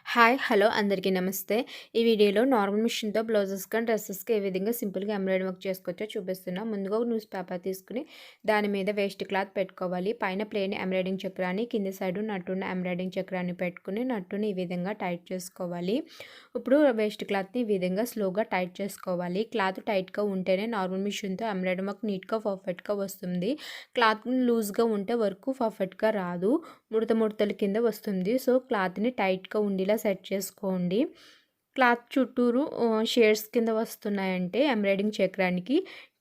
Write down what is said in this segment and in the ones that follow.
Hi hello అందరికీ నమస్తే. ఈ వీడియోలో నార్మల్ మిషన్‌తో బ్లౌజెస్ కానీ, డ్రెసెస్‌కి ఏ విధంగా సింపుల్‌గా ఎంబ్రాయిడరీ వర్క్ చేసుకోవచ్చో చూపిస్తున్నా. ముందుగా ఒక న్యూస్ పేపర్ తీసుకొని దాని మీద వేస్ట్ క్లాత్ పెట్టుకోవాలి. పైన ప్లెయిన్ ఎంబ్రాయిడింగ్ చక్రాన్ని, కింది సైడు నట్టున్న ఎంబ్రాయిడింగ్ చక్రాన్ని పెట్టుకొని నట్టుని ఈ విధంగా టైట్ చేసుకోవాలి. ఇప్పుడు వేస్ట్ క్లాత్‌ని ఈ విధంగా స్లోగా టైట్ చేసుకోవాలి. క్లాత్ టైట్‌గా ఉంటేనే నార్మల్ మిషన్‌తో ఎంబ్రాయిడరీ వర్క్ నీట్‌గా పర్ఫెక్ట్‌గా వస్తుంది. క్లాత్ లూజ్‌గా ఉంటే వర్క్ పర్ఫెక్ట్‌గా రాదు. ముడతల కింద వస్తుంది. సో క్లాత్‌ని టైట్‌గా ఉండేలా సెట్ చేసుకోండి. క్లాత్ చుట్టూరు షేడ్స్ కింద వస్తున్నాయంటే ఎంబ్రాయిడింగ్ చక్రానికి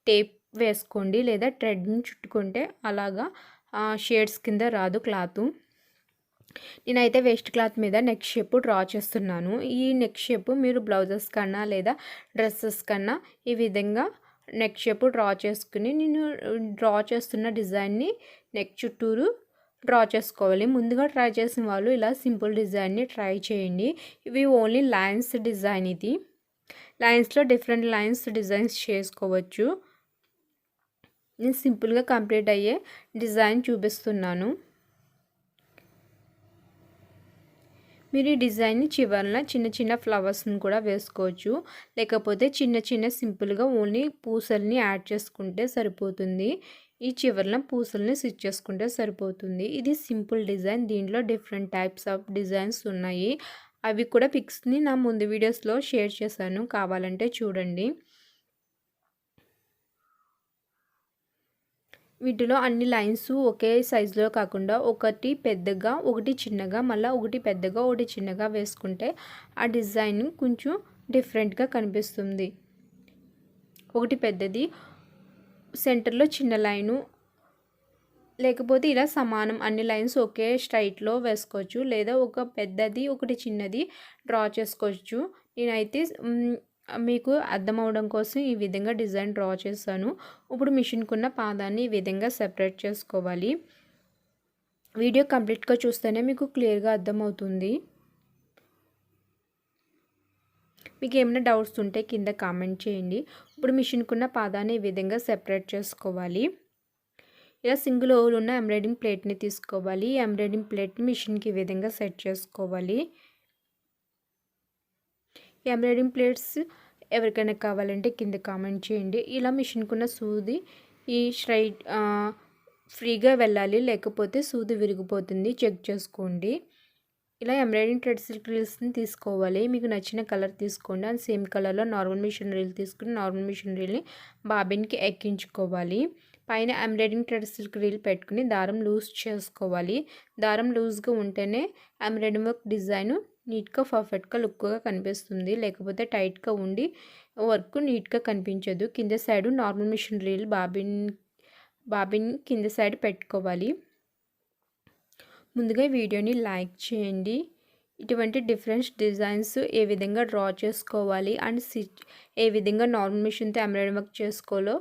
టేప్ వేసుకోండి, లేదా థ్రెడ్‌ని చుట్టుకుంటే అలాగా షేడ్స్ కింద రాదు క్లాతు. నేనైతే వేస్ట్ క్లాత్ మీద నెక్ షేప్ డ్రా చేస్తున్నాను. ఈ నెక్ షేప్ మీరు బ్లౌజెస్ కన్నా లేదా డ్రెస్సెస్ కన్నా ఈ విధంగా నెక్ షేప్ డ్రా చేసుకుని నేను డ్రా చేస్తున్న డిజైన్ని నెక్ చుట్టూరు డ్రా చేసుకోవాలి. ముందుగా ట్రై చేసిన వాళ్ళు ఇలా సింపుల్ డిజైన్ని ట్రై చేయండి. ఇవి ఓన్లీ లైన్స్ డిజైన్. ఇది లైన్స్లో డిఫరెంట్ లైన్స్ డిజైన్స్ చేసుకోవచ్చు. నేను సింపుల్గా కంప్లీట్ అయ్యే డిజైన్ చూపిస్తున్నాను. మీరు ఈ డిజైన్ని చివరన చిన్న చిన్న ఫ్లవర్స్ని కూడా వేసుకోవచ్చు, లేకపోతే చిన్న చిన్న సింపుల్గా ఓన్లీ పూసల్ని యాడ్ చేసుకుంటే సరిపోతుంది. ఈ చివరన పూసల్ని స్టిచ్ చేసుకుంటే సరిపోతుంది. ఇది సింపుల్ డిజైన్. దీంట్లో డిఫరెంట్ టైప్స్ ఆఫ్ డిజైన్స్ ఉన్నాయి. అవి కూడా పిక్స్ని నా ముందు వీడియోస్లో షేర్ చేశాను, కావాలంటే చూడండి. వీటిలో అన్ని లైన్స్ ఒకే సైజులో కాకుండా ఒకటి పెద్దగా ఒకటి చిన్నగా, మళ్ళీ ఒకటి పెద్దగా ఒకటి చిన్నగా వేసుకుంటే ఆ డిజైన్ కొంచెం డిఫరెంట్గా కనిపిస్తుంది. ఒకటి పెద్దది, సెంటర్లో చిన్న లైను, లేకపోతే ఇలా సమానం అన్ని లైన్స్ ఒకే స్ట్రైట్లో వేసుకోవచ్చు, లేదా ఒక పెద్దది ఒకటి చిన్నది డ్రా చేసుకోవచ్చు. నేనైతే మీకు అర్థం అవడం కోసం ఈ విధంగా డిజైన్ డ్రా చేశాను. ఇప్పుడు మిషన్కున్న పాదాన్ని ఈ విధంగా సెపరేట్ చేసుకోవాలి. వీడియో కంప్లీట్గా చూస్తేనే మీకు క్లియర్గా అర్థమవుతుంది. మీకు ఏమైనా డౌట్స్ ఉంటే కింద కామెంట్ చేయండి. ఇప్పుడు మిషన్కున్న పాదాన్ని ఈ విధంగా సెపరేట్ చేసుకోవాలి. ఇలా సింగిల్ హోల్ ఉన్న ఎంబ్రాయిడింగ్ ప్లేట్ని తీసుకోవాలి. ఈ ఎంబ్రాయిడింగ్ ప్లేట్ని మిషన్కి ఈ విధంగా సెట్ చేసుకోవాలి. ఎంబ్రాయిడింగ్ ప్లేట్స్ ఎవరికైనా కావాలంటే కింద కామెంట్ చేయండి. ఇలా మిషన్కున్న సూది ఈ స్ట్రైట్ ఫ్రీగా వెళ్ళాలి, లేకపోతే సూది విరిగిపోతుంది, చెక్ చేసుకోండి. ఇలా ఎంబ్రాయిడింగ్ థ్రెడ్ సిల్క్ రీల్స్ని తీసుకోవాలి. మీకు నచ్చిన కలర్ తీసుకోండి. అండ్ సేమ్ కలర్లో నార్మల్ మిషన్ రీల్ తీసుకుని నార్మల్ మిషన్ రీల్ని బాబిన్కి ఎక్కించుకోవాలి. పైన ఎంబ్రాయిడింగ్ థ్రెడ్ సిల్క్ రీల్ పెట్టుకుని దారం లూజ్ చేసుకోవాలి. దారం లూజ్గా ఉంటేనే ఎంబ్రాయిడింగ్ వర్క్ డిజైన్ నీట్గా పర్ఫెక్ట్గా లుక్గా కనిపిస్తుంది, లేకపోతే టైట్గా ఉండి వర్క్ నీట్గా కనిపించదు. కింద side normal machine reel bobbin కింద సైడ్ పెట్టుకోవాలి. ముందుగా వీడియోని లైక్ చేయండి. ఇటువంటి డిఫరెంట్ డిజైన్స్ ఏ విధంగా డ్రా చేసుకోవాలి అండ్ ఏ విధంగా నార్మల్ మిషన్తో ఎంబ్రాయిడరీ వర్క్ చేసుకోవాలో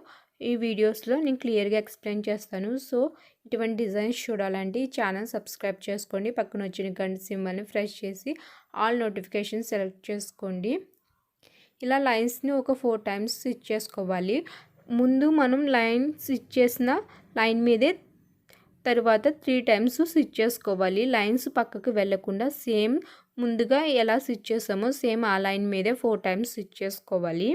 ఈ వీడియోస్లో నేను క్లియర్గా ఎక్స్ప్లెయిన్ చేస్తాను. సో ఇటువంటి డిజైన్స్ చూడాలంటే ఈ ఛానల్ సబ్స్క్రైబ్ చేసుకోండి. పక్కన వచ్చిన గంట సింబల్ని ప్రెస్ చేసి ఆల్ నోటిఫికేషన్ సెలెక్ట్ చేసుకోండి. ఇలా లైన్స్ని ఒక 4 టైమ్స్ స్టిచ్ చేసుకోవాలి. ముందు మనం లైన్ స్టిచ్ చేసిన లైన్ మీదే తర్వాత 3 టైమ్స్ స్టిచ్ చేసుకోవాలి. లైన్స్ పక్కకు వెళ్ళకుండా సేమ్ ముందుగా ఎలా స్టిచ్ చేసామో సేమ్ ఆ లైన్ మీదే 4 టైమ్స్ స్టిచ్ చేసుకోవాలి.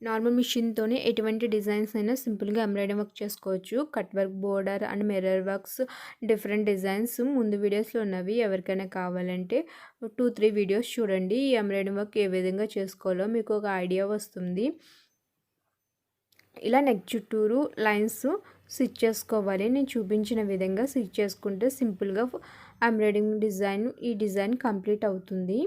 నార్మల్ మిషన్తోనే ఎటువంటి డిజైన్స్ అయినా సింపుల్గా ఎంబ్రాయిడరీ వర్క్ చేసుకోవచ్చు. Cut work, border and mirror works, different designs ముందు వీడియోస్లో ఉన్నవి. ఎవరికైనా కావాలంటే 2-3 వీడియోస్ చూడండి. ఈ ఎంబ్రాయిడరీ వర్క్ ఏ విధంగా చేసుకోవాలో మీకు ఒక ఐడియా వస్తుంది. ఇలా నెక్ చుట్టూరు లైన్స్ స్టిచ్ చేసుకోవాలి. నేను చూపించిన విధంగా స్టిచ్ చేసుకుంటే సింపుల్గా ఎంబ్రాయిడింగ్ ఈ డిజైన్ కంప్లీట్ అవుతుంది.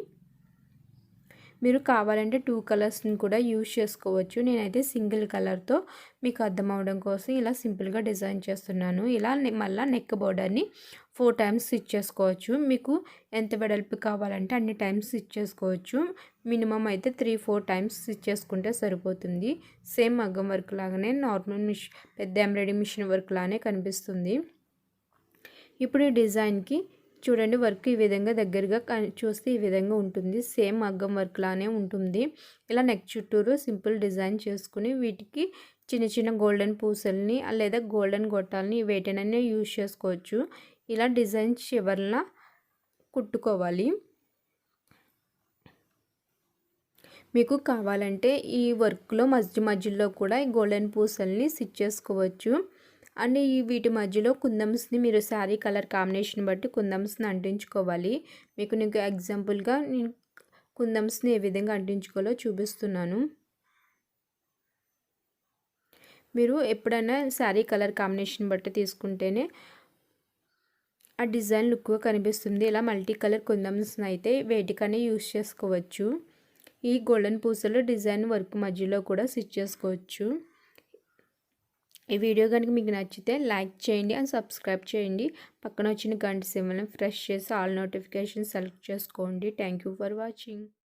మీరు కావాలంటే 2 కలర్స్ని కూడా యూజ్ చేసుకోవచ్చు. నేనైతే సింగిల్ కలర్తో మీకు అర్థం అవడం కోసం ఇలా సింపుల్గా డిజైన్ చేస్తున్నాను. ఇలా మళ్ళీ నెక్ బోర్డర్ని 4 టైమ్స్ స్టిచ్ చేసుకోవచ్చు. మీకు ఎంత వెడల్పు కావాలంటే అన్ని టైమ్స్ స్టిచ్ చేసుకోవచ్చు. మినిమం అయితే 3-4 టైమ్స్ స్టిచ్ చేసుకుంటే సరిపోతుంది. సేమ్ మగ్గం వర్క్ లాగానే నార్మల్ పెద్ద ఎంబ్రాయిడింగ్ మిషన్ వర్క్ లానే కనిపిస్తుంది. ఇప్పుడు ఈ డిజైన్కి చూడండి, వర్క్ ఈ విధంగా దగ్గరగా చూస్తే ఈ విధంగా ఉంటుంది. సేమ్ మగ్గం వర్క్ లానే ఉంటుంది. ఇలా నెక్ చుట్టూరు సింపుల్ డిజైన్ చేసుకుని వీటికి చిన్న చిన్న గోల్డెన్ పూసల్ని లేదా గోల్డెన్ గొట్టాలని వేటనైనా యూజ్ చేసుకోవచ్చు. ఇలా డిజైన్ చివరన కుట్టుకోవాలి. మీకు కావాలంటే ఈ వర్క్‌లో మధ్యలో కూడా ఈ గోల్డెన్ పూసల్ని స్టిచ్ చేసుకోవచ్చు. అండ్ వీటి మధ్యలో కుందన్స్‌ని మీరు శారీ కలర్ కాంబినేషన్ బట్టి కుందన్స్‌ని అంటించుకోవాలి. నీకు ఎగ్జాంపుల్‌గా నేను కుందన్స్‌ని ఏ విధంగా అంటించుకోవాలో చూపిస్తున్నాను. మీరు ఎప్పుడైనా శారీ కలర్ కాంబినేషన్ బట్టి తీసుకుంటేనే ఆ డిజైన్ లుక్‌గా కనిపిస్తుంది. ఇలా మల్టీ కలర్ కుందన్స్‌ని అయితే వేటికైనా యూజ్ చేసుకోవచ్చు. ఈ గోల్డెన్ పూసలు డిజైన్ వర్క్ మధ్యలో కూడా స్టిచ్ చేసుకోవచ్చు. ఈ వీడియో కనుక మీకు నచ్చితే లైక్ చేయండి అండ్ సబ్స్క్రైబ్ చేయండి. పక్కన వచ్చిన గంట సింబల్ని ప్రెస్ చేసి ఆల్ నోటిఫికేషన్ సెలెక్ట్ చేసుకోండి. Thank you for watching.